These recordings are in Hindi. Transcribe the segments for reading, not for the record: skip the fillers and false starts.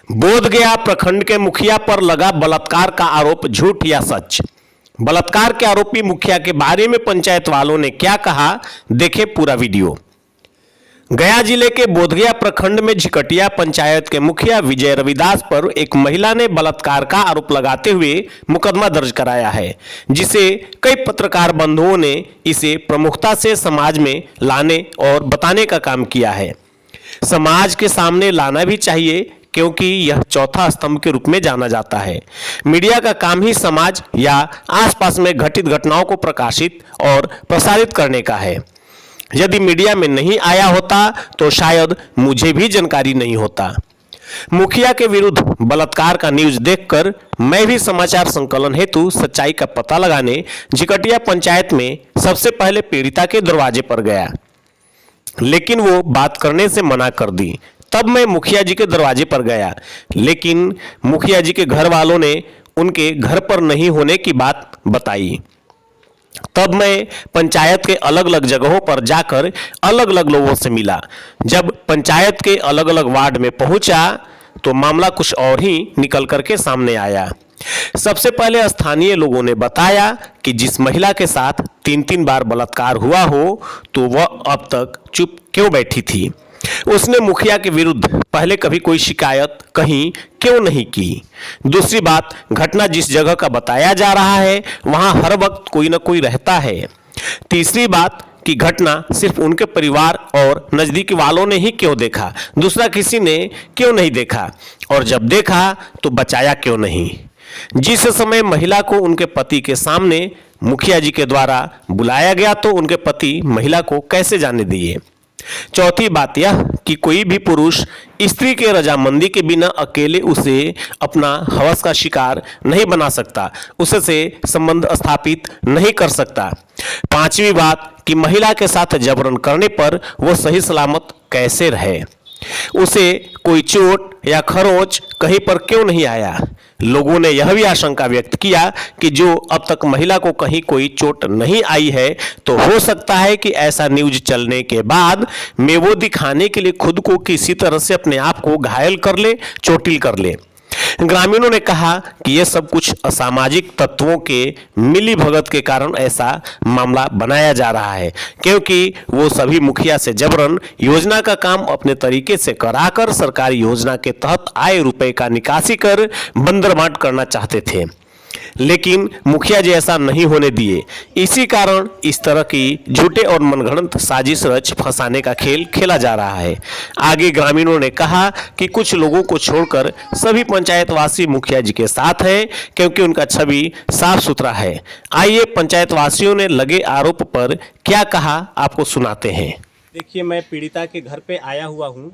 बोधगया प्रखंड के मुखिया पर लगा बलात्कार का आरोप, झूठ या सच। बलात्कार के आरोपी मुखिया के बारे में पंचायत वालों ने क्या कहा, देखें पूरा वीडियो। गया जिले के बोधगया प्रखंड में झिकटिया पंचायत के मुखिया विजय रविदास पर एक महिला ने बलात्कार का आरोप लगाते हुए मुकदमा दर्ज कराया है, जिसे कई पत्रकार बंधुओं ने इसे प्रमुखता से समाज में लाने और बताने का काम किया है। समाज के सामने लाना भी चाहिए, क्योंकि यह चौथा स्तंभ के रूप में जाना जाता है। मीडिया का काम ही समाज या आसपास में घटित घटनाओं को प्रकाशित और प्रसारित करने का है। यदि मीडिया में नहीं आया होता तो शायद मुझे भी जानकारी नहीं होता। मुखिया के विरुद्ध बलात्कार का न्यूज देखकर मैं भी समाचार संकलन हेतु सच्चाई का पता लगाने झिकटिया पंचायत में सबसे पहले पीड़िता के दरवाजे पर गया, लेकिन वो बात करने से मना कर दी। तब मैं मुखिया जी के दरवाजे पर गया, लेकिन मुखिया जी के घर वालों ने उनके घर पर नहीं होने की बात बताई। तब मैं पंचायत के अलग अलग जगहों पर जाकर अलग अलग लोगों से मिला। जब पंचायत के अलग अलग वार्ड में पहुंचा तो मामला कुछ और ही निकल करके सामने आया। सबसे पहले स्थानीय लोगों ने बताया कि जिस महिला के साथ 3-3 बार बलात्कार हुआ हो तो वह अब तक चुप क्यों बैठी थी। उसने मुखिया के विरुद्ध पहले कभी कोई शिकायत कहीं क्यों नहीं की। दूसरी बात, घटना जिस जगह का बताया जा रहा है वहां हर वक्त कोई ना कोई रहता है। तीसरी बात कि घटना सिर्फ उनके परिवार और नजदीकी वालों ने ही क्यों देखा, दूसरा किसी ने क्यों नहीं देखा, और जब देखा तो बचाया क्यों नहीं। जिस समय महिला को उनके पति के सामने मुखिया जी के द्वारा बुलाया गया तो उनके पति महिला को कैसे जाने दिए। चौथी बात यह कि कोई भी पुरुष स्त्री के रजामंदी के बिना अकेले उसे अपना हवस का शिकार नहीं बना सकता, उससे संबंध स्थापित नहीं कर सकता। पांचवी बात कि महिला के साथ जबरन करने पर वो सही सलामत कैसे रहे, उसे कोई चोट या खरोंच कहीं पर क्यों नहीं आया। लोगों ने यह भी आशंका व्यक्त किया कि जो अब तक महिला को कहीं कोई चोट नहीं आई है तो हो सकता है कि ऐसा न्यूज चलने के बाद में वो दिखाने के लिए खुद को किसी तरह से अपने आप को घायल कर ले, चोटिल कर ले। ग्रामीणों ने कहा कि यह सब कुछ असामाजिक तत्वों के मिली भगत के कारण ऐसा मामला बनाया जा रहा है, क्योंकि वो सभी मुखिया से जबरन योजना का काम अपने तरीके से कराकर सरकारी योजना के तहत आए रुपए का निकासी कर बंदरबांट करना चाहते थे, लेकिन मुखिया जी ऐसा नहीं होने दिए। इसी कारण इस तरह की झूठे और मनगढ़ंत साजिश रच फंसाने का खेल खेला जा रहा है। आगे ग्रामीणों ने कहा कि कुछ लोगों को छोड़कर सभी पंचायतवासी मुखिया जी के साथ हैं, क्योंकि उनका छवि साफ सुथरा है। आइए पंचायतवासियों ने लगे आरोप पर क्या कहा आपको सुनाते हैं। देखिए, मैं पीड़िता के घर पे आया हुआ हूँ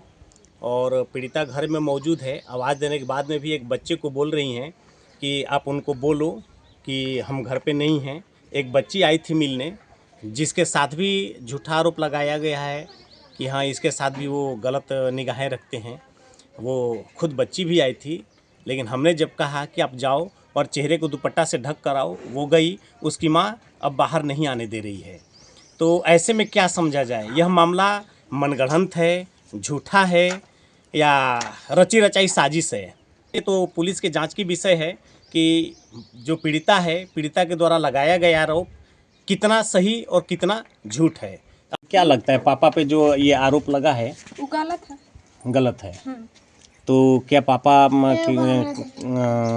और पीड़िता घर में मौजूद है। आवाज़ देने के बाद में भी एक बच्चे को बोल रही हैं कि आप उनको बोलो कि हम घर पे नहीं हैं। एक बच्ची आई थी मिलने, जिसके साथ भी झूठा आरोप लगाया गया है कि हाँ, इसके साथ भी वो गलत निगाहें रखते हैं। वो खुद बच्ची भी आई थी, लेकिन हमने जब कहा कि आप जाओ और चेहरे को दुपट्टा से ढक कर आओ, वो गई। उसकी माँ अब बाहर नहीं आने दे रही है। तो ऐसे में क्या समझा जाए, यह मामला मनगढ़ंत है, झूठा है या रची रचाई साजिश है। ये तो पुलिस के जांच की विषय है कि जो पीड़िता है, पीड़िता के द्वारा लगाया गया आरोप कितना सही और कितना झूठ है। क्या लगता है पापा पे जो ये आरोप लगा है वो गलत है? गलत है। तो क्या पापा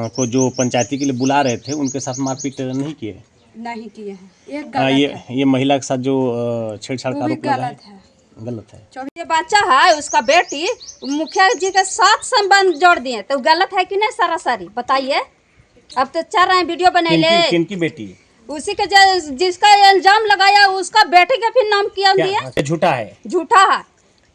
को जो पंचायती के लिए बुला रहे थे उनके साथ मारपीट नहीं किए? नहीं किए हैं। ये गलत है। ये महिला के साथ जो छेड़छाड़ का आरोप लगा है गलत है। ये बच्चा है, उसका बेटी मुखिया जी के साथ संबंध जोड़ दिए, तो गलत है कि नहीं? सारी बताइए। अब तो चल रहे हैं वीडियो बना ले। किनकी बेटी? उसी के जिसका इल्जाम लगाया उसका बेटे का फिर नाम किया दिया। झूठा है? झूठा है।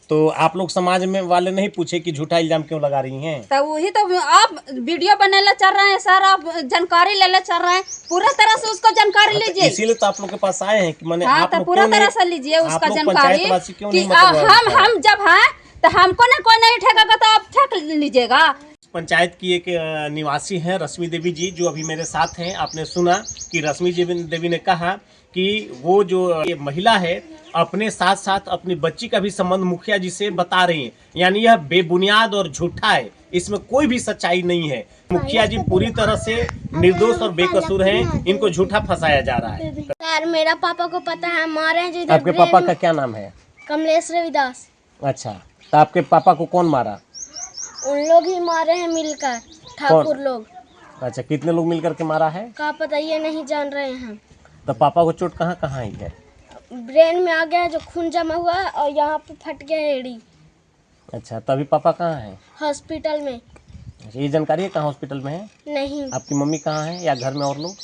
तो आप लोग समाज में वाले नहीं पूछे कि झूठा इल्जाम क्यों लगा रही हैं? तो वही तो आप वीडियो बनाने चल रहे हैं सर, आप जानकारी लेने चल रहे हैं, पूरा तरह से उसको जानकारी लीजिए। इसीलिए तो आप लोग के पास आए हैं कि मैंने हाँ, तो पूरा तरह से लीजिए उसका जानकारी कि हम जब हैं तो हमको ना कोई नहीं ठेकेगा तो आप ठेक लीजिएगा। पंचायत की एक निवासी हैं रश्मि देवी जी, जो अभी मेरे साथ हैं। आपने सुना कि रश्मि देवी ने कहा कि वो जो ये महिला है अपने साथ साथ अपनी बच्ची का भी संबंध मुखिया जी से बता रही है, यानी यह बेबुनियाद और झूठा है, इसमें कोई भी सच्चाई नहीं है। मुखिया जी पूरी तरह से निर्दोष और बेकसूर हैं, इनको झूठा फंसाया जा रहा है। सर मेरा पापा को पता है, मारे हैं जो इधर आपके पापा का क्या नाम है? कमलेश रविदास। अच्छा, तो आपके पापा को कौन मारा? उन लोग ही मारे हैं मिलकर, ठाकुर लोग। अच्छा, कितने लोग मिलकर के मारा है? का पता, ये नहीं जान रहे हैं हम। तो पापा को चोट कहाँ कहाँ आई है? ब्रेन में आ गया है, जो खून जमा हुआ है, और यहाँ पे फट गया है एड़ी। अच्छा, तो अभी पापा कहाँ है? हॉस्पिटल में। अच्छा, ये जानकारी है कहाँ हॉस्पिटल में है? नहीं, आपकी मम्मी कहाँ है या घर में और लोग?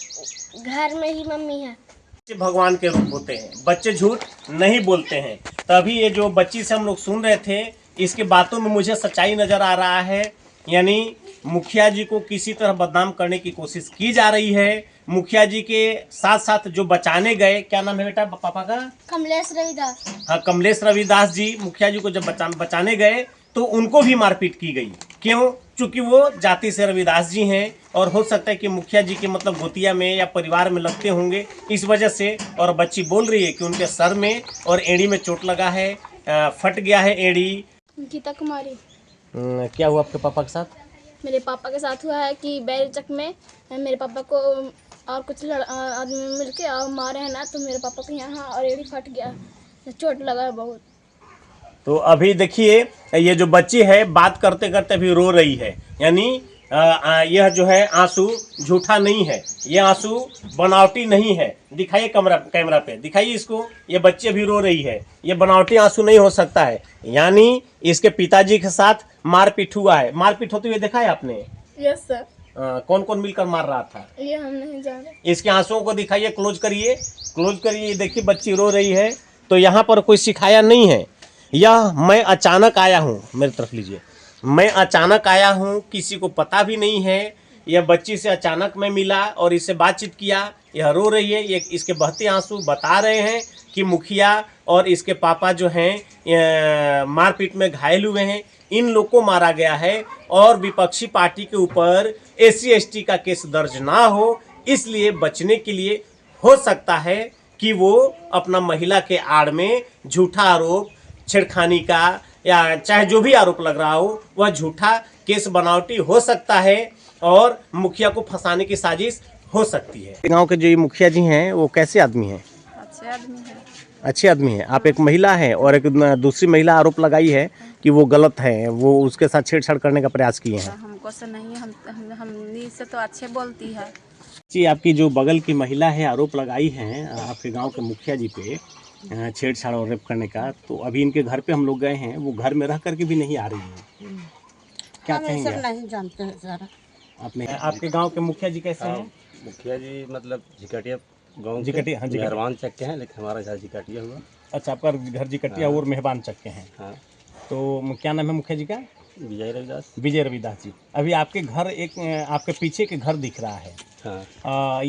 घर में ही मम्मी है। बच्चे भगवान के रूप होते हैं, बच्चे झूठ नहीं बोलते हैं। तभी ये जो बच्ची से हम लोग सुन रहे थे, इसके बातों में मुझे सच्चाई नजर आ रहा है, यानी मुखिया जी को किसी तरह बदनाम करने की कोशिश की जा रही है। मुखिया जी के साथ साथ जो बचाने गए, क्या नाम है बेटा पापा का? कमलेश रविदास। हाँ, कमलेश रविदास जी मुखिया जी को जब बचाने गए तो उनको भी मारपीट की गई। क्यों? चूंकि वो जाति से रविदास जी हैं और हो सकता है कि मुखिया जी के मतलब गोतिया में या परिवार में लगते होंगे, इस वजह से। और बच्ची बोल रही है कि उनके सर में और एड़ी में चोट लगा है, फट गया है एड़ी। गीता कुमारी। क्या हुआ आपके पापा के साथ? मेरे पापा के साथ हुआ है कि बैरचक में मेरे पापा को और कुछ आदमी मिलके और मारे हैं ना, तो मेरे पापा को यहाँ और एड़ी फट गया, चोट लगा है बहुत। तो अभी देखिए, ये जो बच्ची है बात करते करते अभी रो रही है, यानी यह जो है आंसू झूठा नहीं है, ये आंसू बनावटी नहीं है। दिखाइए कैमरा पे दिखाइए इसको, ये बच्ची अभी रो रही है, ये बनावटी आंसू नहीं हो सकता है। यानी इसके पिताजी के साथ मारपीट हुआ है। मारपीट होते हुए देखा है आपने? Yes sir. कौन कौन मिलकर मार रहा था? ये हम नहीं जान रहे। इसके आंसुओं को दिखाइए, क्लोज करिए, देखिए बच्ची रो रही है। तो यहाँ पर कोई सिखाया नहीं है, यह मैं अचानक आया हूँ, मेरी तरफ लीजिए, मैं अचानक आया हूँ, किसी को पता भी नहीं है। यह बच्ची से अचानक मैं मिला और इससे बातचीत किया, यह रो रही है, ये इसके बहते आंसू बता रहे हैं कि मुखिया और इसके पापा जो हैं मारपीट में घायल हुए हैं, इन लोग को मारा गया है और विपक्षी पार्टी के ऊपर SC/ST का केस दर्ज ना हो, इसलिए बचने के लिए हो सकता है कि वो अपना महिला के आड़ में झूठा आरोप, छेड़खानी का या चाहे जो भी आरोप लग रहा हो, वह झूठा केस बनावटी हो सकता है और मुखिया को फंसाने की साजिश हो सकती है। गांव के जो ये मुखिया जी हैं वो कैसे आदमी हैं? अच्छे आदमी है। अच्छे आदमी हैं। आप एक महिला हैं और एक दूसरी महिला आरोप लगाई है कि वो गलत है, वो उसके साथ छेड़छाड़ करने का प्रयास किए हैं। हमको से नहीं, हम से तो अच्छे बोलती है। जी, आपकी जो बगल की महिला है आरोप लगाई हैं आपके गांव के मुखिया जी पे छेड़छाड़ और रेप करने का, तो अभी इनके घर पे हम लोग गए हैं, वो घर में रह करके भी नहीं आ रही है। क्या कहेंगे? सब नहीं जानते हैं सर। आपने आपके गांव के मुखिया जी कैसे हैं? मुखिया जी मतलब जिकटिया गाँव जिकटिया, हाँ, जिकटिया। मेहरबान चक के हैं, लेकिन हमारा घर जिकटिया हुआ। अच्छा, आपका घर जिकटिया और मेहरबान चक के हैं। हाँ, तो क्या नाम है मुखिया जी का? विजय रविदास। विजय रविदास जी। अभी आपके घर एक आपके पीछे के घर दिख रहा है। हाँ,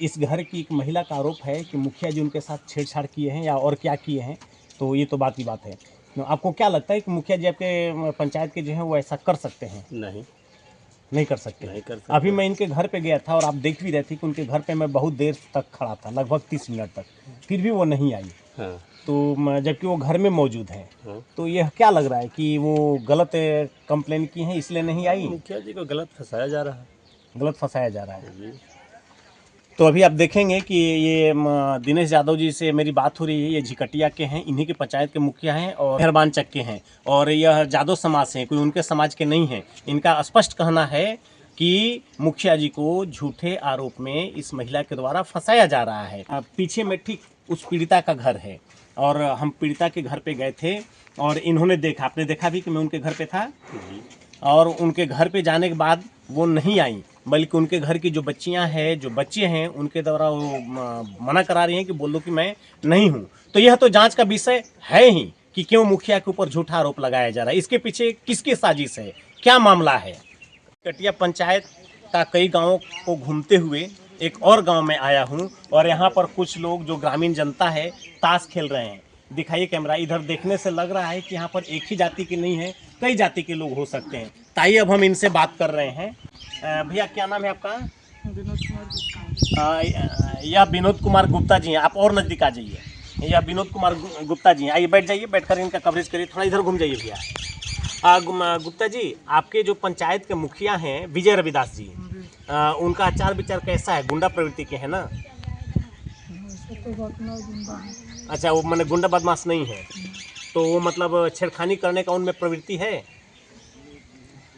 इस घर की एक महिला का आरोप है कि मुखिया जी उनके साथ छेड़छाड़ किए हैं या और क्या किए हैं, तो ये तो बात की बात है। तो आपको क्या लगता है कि मुखिया जी आपके पंचायत के जो हैं वो ऐसा कर सकते हैं? नहीं कर सकते। नहीं कर सकते। अभी मैं इनके घर पे गया था और आप देख भी रहे थे कि उनके घर पे मैं बहुत देर तक खड़ा था, लगभग 30 मिनट तक, फिर भी वो नहीं आई। हाँ, तो जबकि वो घर में मौजूद है, हाँ। तो यह क्या लग रहा है कि वो गलत कंप्लेन की है इसलिए नहीं आई? मुखिया जी को गलत फंसाया जा रहा है। गलत फंसाया जा रहा है जी। तो अभी आप देखेंगे कि ये दिनेश यादव जी से मेरी बात हो रही है, ये झिकटिया के हैं, इन्हीं के पंचायत के मुखिया हैं और मेहरबान चक के हैं, और यह यादव समाज से हैं, कोई उनके समाज के नहीं हैं। इनका स्पष्ट कहना है कि मुखिया जी को झूठे आरोप में इस महिला के द्वारा फंसाया जा रहा है। पीछे में ठीक उस पीड़िता का घर है और हम पीड़िता के घर पे गए थे और इन्होंने देखा, आपने देखा भी कि मैं उनके घर पे था, और उनके घर पे जाने के बाद वो नहीं आई, बल्कि उनके घर की जो बच्चियां हैं, जो बच्चे हैं, उनके द्वारा वो मना करा रही हैं कि बोल दो कि मैं नहीं हूं। तो यह तो जांच का विषय है ही कि क्यों मुखिया के ऊपर झूठा आरोप लगाया जा रहा है, इसके पीछे किसकी साजिश है, क्या मामला है। कटिया पंचायत का कई गाँवों को घूमते हुए एक और गाँव में आया हूँ और यहाँ पर कुछ लोग जो ग्रामीण जनता है ताश खेल रहे हैं। दिखाइए कैमरा, इधर देखने से लग रहा है कि यहाँ पर एक ही जाति के नहीं है, कई जाति के लोग हो सकते हैं। ताइए अब हम इनसे बात कर रहे हैं। भैया क्या नाम है आपका? यह विनोद कुमार गुप्ता जी हैं। आप और नज़दीक आ जाइए। यह विनोद कुमार गुप्ता जी हैं। आइए बैठ जाइए, बैठकर इनका कवरेज करिए। थोड़ा इधर घूम जाइए भैया। गुप्ता जी, आपके जो पंचायत के मुखिया हैं विजय रविदास जी, उनका आचार विचार कैसा है? गुंडा प्रवृत्ति के हैं ना? अच्छा, वो मैंने गुंडा बदमाश नहीं है, तो वो मतलब छेड़खानी करने का उनमें प्रवृत्ति है?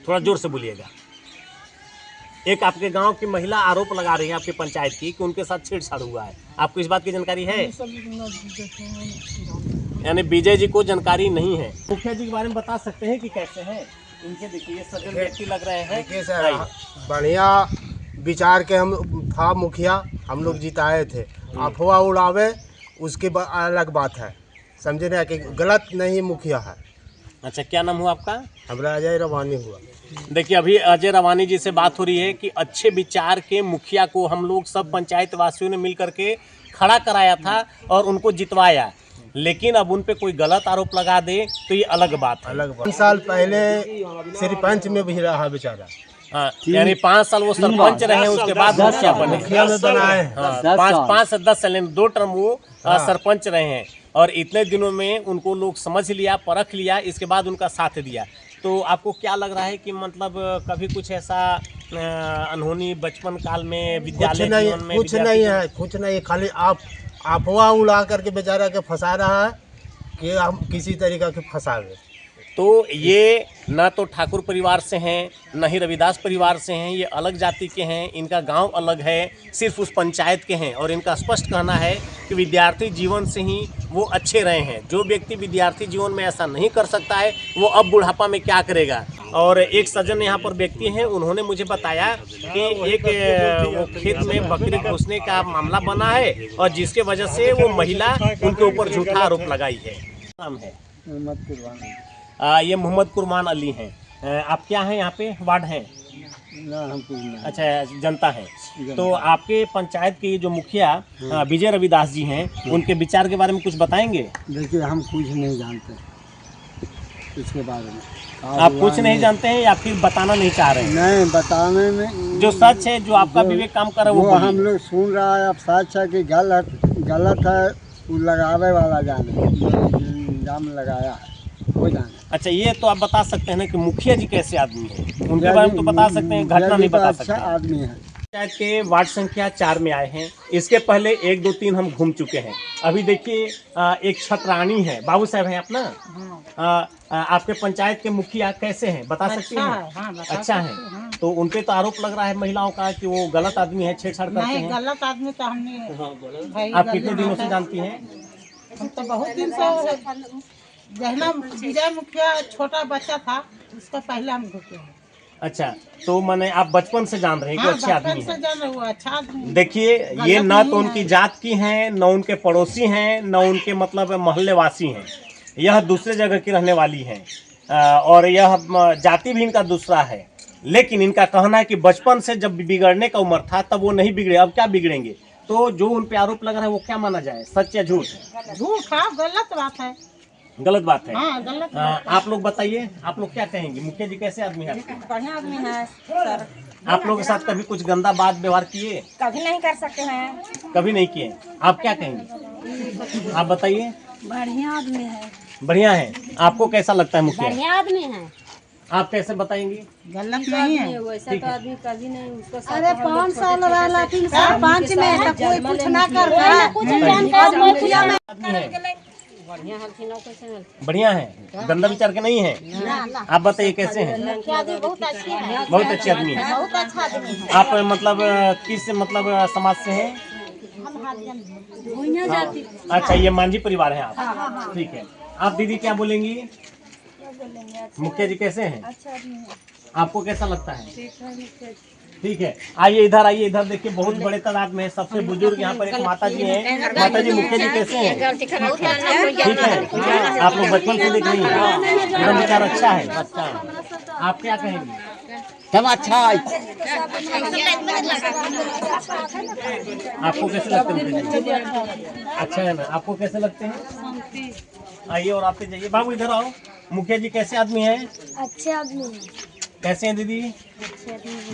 थोड़ा जोर से बोलिएगा। एक आपके गांव की महिला आरोप लगा रही है आपके पंचायत की कि उनके साथ छेड़छाड़ हुआ है। आपको इस बात की जानकारी है? यानी विजय जी को जानकारी नहीं है। मुखिया जी के बारे में बता सकते हैं कि कैसे हैं? इनके देखिए, ये सज्जन व्यक्ति लग रहे हैं। देखिए सर, बढ़िया विचार के हम था मुखिया, हम लोग जिताए थे। अफवाह उड़ावे उसके अलग बात है, समझे ना, कि गलत नहीं मुखिया है। अच्छा, क्या नाम हुआ आपका? हमारा अजय रवानी हुआ। देखिए, अभी अजय रवानी जी से बात हो रही है कि अच्छे विचार के मुखिया को हम लोग सब पंचायत वासियों ने मिल करके खड़ा कराया था और उनको जितवाया, लेकिन अब उन पे कोई गलत आरोप लगा दे तो ये अलग बात है। अलग बात। 5 साल पहले सरपंच में भी रहा बेचारा। हाँ, यानी 5 साल वो सरपंच रहे, उसके बाद मुखिया बने। मुखिया में बनाए। हाँ, 5 से 10 साल, 2 टर्म वो सरपंच रहे हैं, और इतने दिनों में उनको लोग समझ लिया, परख लिया, इसके बाद उनका साथ दिया। तो आपको क्या लग रहा है कि मतलब कभी कुछ ऐसा अनहोनी बचपन काल में, विद्यालय जीवन में? कुछ नहीं है, कुछ नहीं, खाली आप अफवाह उड़ा करके बेचारा के फंसा रहा है कि हम किसी तरीका के फंसावे। तो ये ना तो ठाकुर परिवार से हैं, न ही रविदास परिवार से हैं, ये अलग जाति के हैं, इनका गांव अलग है, सिर्फ उस पंचायत के हैं, और इनका स्पष्ट कहना है कि विद्यार्थी जीवन से ही वो अच्छे रहे हैं। जो व्यक्ति विद्यार्थी जीवन में ऐसा नहीं कर सकता है, वो अब बुढ़ापा में क्या करेगा। और एक सज्जन यहाँ पर व्यक्ति हैं, उन्होंने मुझे बताया कि एक वो खेत में बकरी घुसने का मामला बना है, और जिसके वजह से वो महिला उनके ऊपर झूठा आरोप लगाई है। नाम है ये मोहम्मद कुरमान अली हैं। आप क्या हैं यहाँ पे? वार्ड हैं? अच्छा, जनता है। तो आपके पंचायत के जो मुखिया विजय रविदास जी हैं, उनके विचार के बारे में कुछ बताएंगे? देखिए, हम कुछ नहीं जानते इसके बारे में। आप कुछ नहीं जानते हैं या फिर बताना नहीं चाह रहे हैं? नहीं, बताने में जो सच है, जो आपका विवेक काम कर रहा है, वो वो हम लोग सुन रहा है। अब सच है कि गलत है, वो लगावे वाला जाने, इल्जाम लगाया है वो जाने। अच्छा, ये तो आप बता सकते हैं ना कि मुखिया जी कैसे आदमी है, उनके बारे में तो बता सकते हैं, घटना नहीं बता सकते। अच्छा आदमी है। पंचायत के वार्ड संख्या 4 में आए हैं। इसके पहले 1, 2, 3 हम घूम चुके हैं। अभी देखिए, एक छतरानी है, बाबू साहब हैं अपना। आपके पंचायत के मुखिया कैसे हैं, बता सकते हैं? हाँ, अच्छा है। तो उनपे तो आरोप लग रहा है महिलाओं का कि वो गलत आदमी है, छेड़छाड़ करते हैं। गलत आदमी तो हमने भाई, आप कितने दिनों से जानती हैं? हम तो बहुत दिन से, जहना विजय मुखिया छोटा बच्चा था उसका पहले हम घुसे हैं। अच्छा, तो मैंने आप बचपन से जान रहे हैं कि हाँ, अच्छे आदमी बचपन से हैं। जान रहे हो, अच्छा आदमी। देखिए, ये न तो उनकी जात की हैं, न उनके पड़ोसी हैं, न उनके मतलब मोहल्ले वासी हैं। यह दूसरे जगह की रहने वाली हैं, और यह जाति भी इनका दूसरा है। लेकिन इनका कहना है कि बचपन से जब बिगड़ने का उम्र था तब वो नहीं बिगड़े, अब क्या बिगड़ेंगे। तो जो उन पे आरोप लग रहा है वो क्या माना जाए, सच या झूठ? झूठ है, गलत बात है। गलत बात है। हाँ, गलत। आप लोग बताइए, आप लोग क्या कहेंगे? मुखिया जी कैसे आदमी है? बढ़िया आदमी है सर। आप लोगों के साथ कभी कुछ गंदा बात व्यवहार किए? कभी नहीं कर सकते हैं। कभी नहीं किए। आप क्या कहेंगे? आप बताइए। बढ़िया आदमी है। बढ़िया है। आपको कैसा लगता है मुखिया? बढ़िया आदमी है। आप कैसे बताएंगे? गलत नहीं है। वैसा तो आदमी कभी नहीं उसको। अरे 5 साल रहा, 3 साल 5 में तो कोई कुछ ना कर रहा। कुछ आदमी है, बढ़िया है। बढ़िया है, गंदा विचार के नहीं है। आप बताइए कैसे हैं? बहुत अच्छी है, बहुत अच्छे आदमी है। बहुत अच्छा आदमी है। आप मतलब किस मतलब समाज से हैं? अच्छा, ये मांझी परिवार है आप? ठीक है। आप दीदी क्या बोलेंगी? मुखिया जी कैसे हैं? आपको कैसा लगता है? ठीक है। आइए इधर, आइए इधर। देखिए, बहुत बड़े तादाद में सबसे बुजुर्ग यहाँ पर एक माता जी हैं। माता जी, मुखिया जी कैसे हैं? ठीक है। आप लोग बचपन से देख रही हैं, एकदम विचार अच्छा है। अच्छा है। आप क्या कहेंगे? सब अच्छा है। आपको कैसे लगते हैं? अच्छा है ना। आपको कैसे लगते हैं? आइए और आते जाइए। बाबू इधर आओ। मुखिया जी कैसे आदमी हैं? अच्छे आदमी हैं। कैसे हैं दीदी?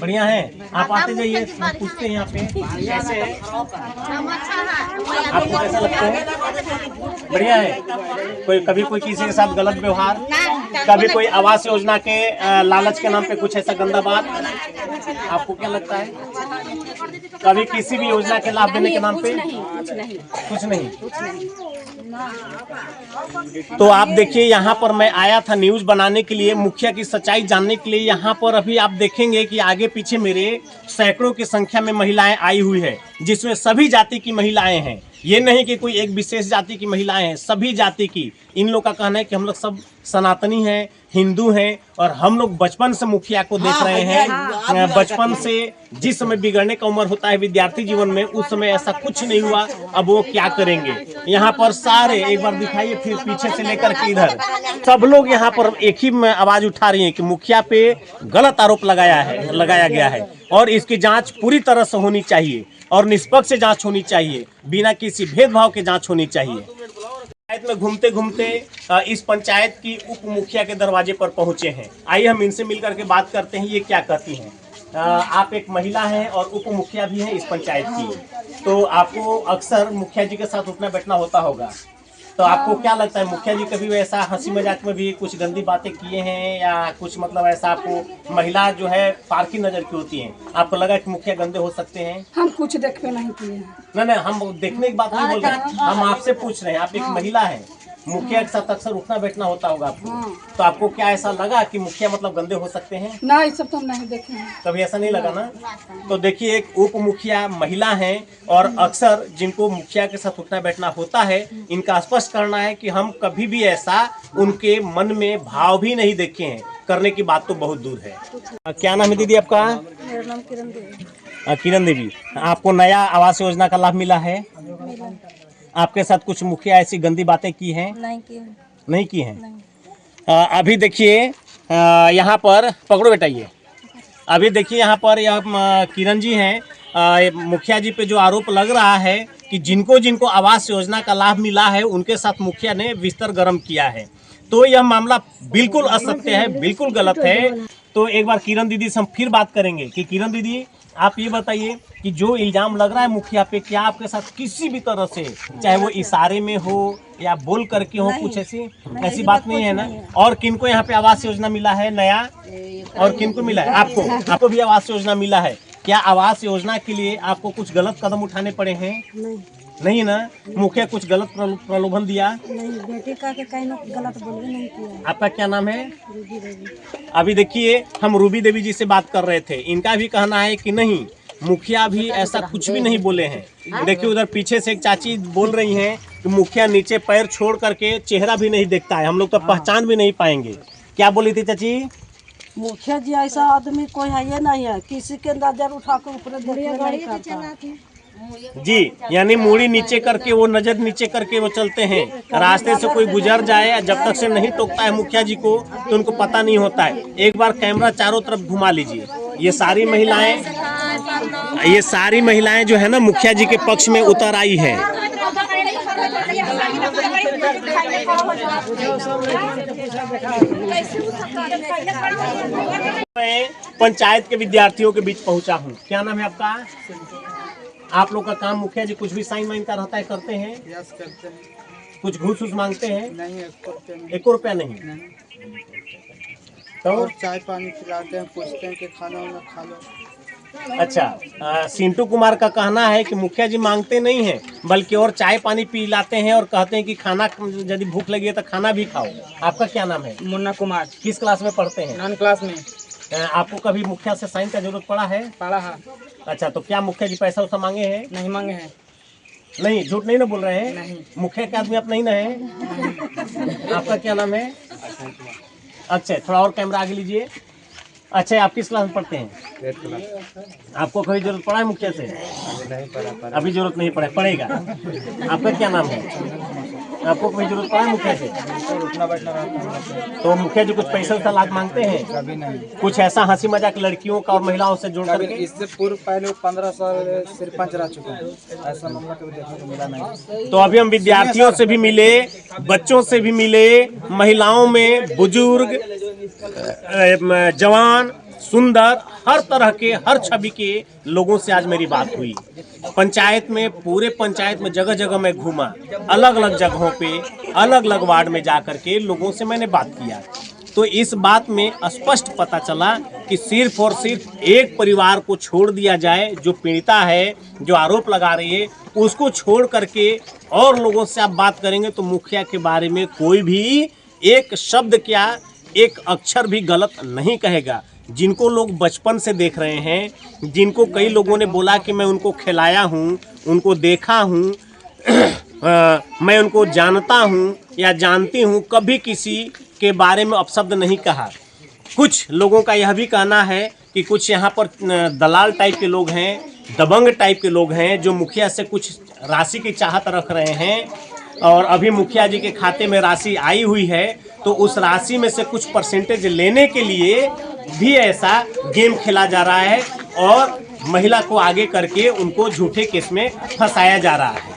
बढ़िया हैं। आप आते जाइए, पूछते हैं यहाँ पे कैसे हैं, आपको कैसा लगता है? बढ़िया है। कभी कोई किसी के साथ गलत व्यवहार, कभी कोई आवास योजना के लालच के नाम पे कुछ ऐसा गंदा बात, आपको क्या लगता है? कभी किसी भी योजना के लाभ देने के नाम पे कुछ नहीं। तो आप देखिए, यहाँ पर मैं आया था न्यूज बनाने के लिए, मुखिया की सच्चाई जानने के लिए। यहाँ पर अभी आप देखेंगे कि आगे पीछे मेरे सैकड़ों की संख्या में महिलाएं आई हुई है, जिसमें सभी जाति की महिलाएं हैं। ये नहीं कि कोई एक विशेष जाति की महिलाएं हैं, सभी जाति की। इन लोग का कहना है कि हम लोग सब सनातनी हैं, हिंदू हैं, और हम लोग बचपन से मुखिया को देख रहे हैं। बचपन से जिस समय बिगड़ने का उम्र होता है विद्यार्थी जीवन में, उस समय ऐसा कुछ नहीं हुआ। अब वो क्या करेंगे? यहाँ पर सारे, एक बार दिखाइए फिर पीछे से लेकर के इधर, सब लोग यहाँ पर एक ही में आवाज उठा रही है कि मुखिया पे गलत आरोप लगाया गया है, और इसकी जांच पूरी तरह से होनी चाहिए और निष्पक्ष जांच होनी चाहिए, बिना किसी भेदभाव के जांच होनी चाहिए। पंचायत में घूमते घूमते इस पंचायत की उप मुखिया के दरवाजे पर पहुंचे हैं। आइए हम इनसे मिलकर के बात करते हैं, ये क्या कहती हैं। आप एक महिला हैं और उप मुखिया भी हैं इस पंचायत की, तो आपको अक्सर मुखिया जी के साथ उठना बैठना होता होगा, तो आपको क्या लगता है मुखिया जी कभी ऐसा हंसी मजाक में भी कुछ गंदी बातें किए हैं, या कुछ मतलब ऐसा आपको महिला जो है पारखी नजर की होती हैं, आपको लगा कि मुखिया गंदे हो सकते हैं? हम कुछ देखते नहीं किए हैं। नहीं, हम देखने की बात नहीं बोल रहे, हम आपसे पूछ रहे हैं। आप एक महिला हैं, मुखिया के साथ अक्सर उठना बैठना होता होगा आपको, तो आपको क्या ऐसा लगा कि मुखिया मतलब गंदे हो सकते हैं? ना, ये सब तो हम नहीं देखे हैं। कभी ऐसा नहीं लगा ना? तो देखिए, एक उप मुखिया महिला हैं, और अक्सर जिनको मुखिया के साथ उठना बैठना होता है, इनका स्पष्ट करना है कि हम कभी भी ऐसा उनके मन में भाव भी नहीं देखे हैं। करने की बात तो बहुत दूर है। क्या नाम है दीदी आपका? मेरा नाम किरण देवी। किरण देवी, आपको नया आवास योजना का लाभ मिला है? आपके साथ कुछ मुखिया ऐसी गंदी बातें की हैं? नहीं की हैं। अभी देखिए, यहाँ पर पकड़ो बेटा, ये अभी देखिए यहाँ पर यह किरण जी हैं। मुखिया जी पे जो आरोप लग रहा है कि जिनको जिनको आवास योजना का लाभ मिला है, उनके साथ मुखिया ने बिस्तर गर्म किया है, तो यह मामला बिल्कुल असत्य है, बिल्कुल गलत है। तो एक बार किरण दीदी से हम फिर बात करेंगे कि किरण दीदी, आप ये बताइए कि जो इल्जाम लग रहा है मुखिया पे, क्या आपके साथ किसी भी तरह से, चाहे वो इशारे में हो या बोल करके हो, कुछ ऐसी बात नहीं है ना? और किनको यहाँ पे आवास योजना मिला है नया, और किनको मिला है? आपको भी आवास योजना मिला है। क्या आवास योजना के लिए आपको कुछ गलत कदम उठाने पड़े हैं? नहीं ना? मुखिया कुछ गलत प्रलोभन दिया? नहीं, बेटे का के कहीं गलत बोलवे नहीं किया। आपका क्या नाम है? अभी देखिए, हम रूबी देवी जी से बात कर रहे थे, इनका भी कहना है कि नहीं, मुखिया भी ऐसा कुछ भी नहीं बोले हैं। देखिए उधर पीछे से एक चाची बोल रही हैं कि मुखिया नीचे पैर छोड़ करके चेहरा भी नहीं देखता है, हम लोग तो पहचान भी नहीं पाएंगे। क्या बोली थी चाची? मुखिया जी ऐसा आदमी कोई है ये नहीं है, किसी के नजर उठा के ऊपर नहीं करता जी। यानी मूड़ी नीचे करके, वो नजर नीचे करके वो चलते हैं। रास्ते से कोई गुजर जाए, जब तक से नहीं टोकता है मुखिया जी को, तो उनको पता नहीं होता है। एक बार कैमरा चारों तरफ घुमा लीजिए। ये सारी महिलाएं जो है ना, मुखिया जी के पक्ष में उतर आई है। मैं पंचायत के विद्यार्थियों के बीच पहुंचा हूं। क्या नाम है आपका? आप लोग का काम मुखिया जी कुछ भी साइन वाइन का रहता है, करते हैं? यस, करते हैं। कुछ घूस घूस मांगते हैं? नहीं, 1 रुपया नहीं। तो चाय पानी पिलाते हैं, पूछते हैं कि खाना वाना खा लो। अच्छा, सिंटू कुमार का कहना है कि मुखिया जी मांगते नहीं हैं, बल्कि और चाय पानी पिलाते हैं, और कहते हैं कि खाना, यदि भूख लगी है तो खाना भी खाओ। आपका क्या नाम है? मुन्ना कुमार। किस क्लास में पढ़ते हैं? 9 क्लास में। आपको कभी मुखिया से साइन का जरूरत पड़ा है? पड़ा है। अच्छा, तो क्या मुखिया जी पैसा उसा मांगे हैं? नहीं मांगे हैं। नहीं, झूठ नहीं ना बोल रहे हैं? नहीं। मुखिया के आदमी आप नहीं ना है? आपका क्या नाम है? अच्छा, थोड़ा और कैमरा आगे लीजिए। अच्छा, आप किस क्लास में पढ़ते हैं? 8th class. आपको कभी जरूरत पड़ा है मुखिया से? नहीं पड़ा। अभी जरूरत नहीं पड़ेगा। आपका क्या नाम है? आपको कोई जरूरत पड़ा है मुखिया से? उठना बैठना रहता। तो मुखिया जी कुछ पैसा वैसा लाभ मांगते हैं? कभी नहीं। कुछ ऐसा हंसी मजाक लड़कियों का और महिलाओं से जोड़ करके? इससे पूर्व पहले 15 साल सरपंच रह चुके हैं, ऐसा मामला कभी देखने को मिला नहीं। तो अभी हम विद्यार्थियों से भी मिले, बच्चों से भी मिले, महिलाओं में बुजुर्ग, जवान, सुंदर, हर तरह के, हर छवि के लोगों से आज मेरी बात हुई। पंचायत में, पूरे पंचायत में जगह जगह मैं घूमा, अलग अलग जगहों पे, अलग अलग वार्ड में जा कर के लोगों से मैंने बात किया। तो इस बात में स्पष्ट पता चला कि सिर्फ और सिर्फ एक परिवार को छोड़ दिया जाए, जो पीड़िता है, जो आरोप लगा रही है, उसको छोड़ करके और लोगों से आप बात करेंगे तो मुखिया के बारे में कोई भी एक शब्द क्या, एक अक्षर भी गलत नहीं कहेगा। जिनको लोग बचपन से देख रहे हैं, जिनको कई लोगों ने बोला कि मैं उनको खिलाया हूँ, उनको देखा हूँ, मैं उनको जानता हूँ या जानती हूँ, कभी किसी के बारे में अपशब्द नहीं कहा। कुछ लोगों का यह भी कहना है कि कुछ यहाँ पर दलाल टाइप के लोग हैं, दबंग टाइप के लोग हैं, जो मुखिया से कुछ राशि की चाहत रख रहे हैं, और अभी मुखिया जी के खाते में राशि आई हुई है, तो उस राशि में से कुछ परसेंटेज लेने के लिए भी ऐसा गेम खेला जा रहा है और महिला को आगे करके उनको झूठे केस में फंसाया जा रहा है।